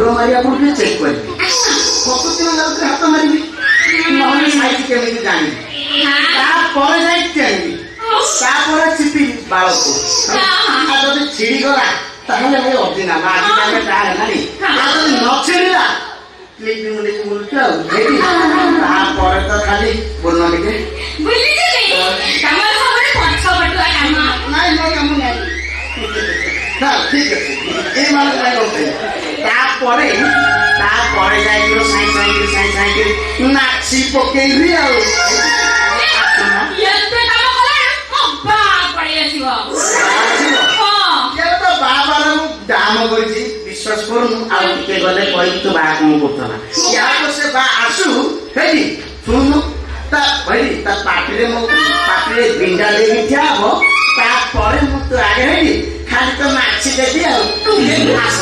ଗୋଡ଼ ମାରିବା ପୂର୍ବରୁ ଚେକ୍ କରିବି ପ୍ରକୃତି ଯାଉଥିଲେ ହାତ ମାରିବି ନହେଲେ ସାଇଜ କେମିତି ଜାଣିବି ତାପରେ ଯାଇ ଜାଣିବି ତାପରେ ଚିପିବି ବାଳକୁ ଆଉ ଯଦି ଛିଡ଼ିଗଲା ତାହେଲେ ଭାଇ ଅର୍ଜିନା ଆଜିକାଲି ତା ହେଲାଣି ଆଉ ଯଦି ନ ଛିଡ଼ିଲା କ୍ଲିପ୍ ମୁଣ୍ଡିକି ବୁଲୁଛୁ ଆଉ ବୁଝେଇବି ତାପରେ ତ ଖାଲି ବୋଲ ଟିକେ ନାଇଁ ମୋ କାମ ନାହିଁ ଠିକ ଅଛି ଏମାନଙ୍କ ପାଇଁ କରୁଥିଲେ ତାପରେ ଯାଇକି ସାଇଁ ନାଚି ପକେଇବି ଆଉ ବାବାର ମୁଁ ଦାମ କରିଛି ବିଶ୍ୱାସ କରୁନୁ ଆଉ ଟିକେ ଗଲେ କହିବି ତୁ ବାହା କଣ କରୁଥିଲା ୟାକୁ ସେ ବା ଆସୁ ହେଇଟି ଶୁଣୁନୁ ତା ପାଟିରେ ବିଣ୍ଡା ଦେଇକି ଠିଆ ହବ ତାପରେ ମୁଁ ତୁ ଆଗେ ହେଇଟି ଖାଲି ତ ନାଚି ଦେବି ଆଉ ଆସ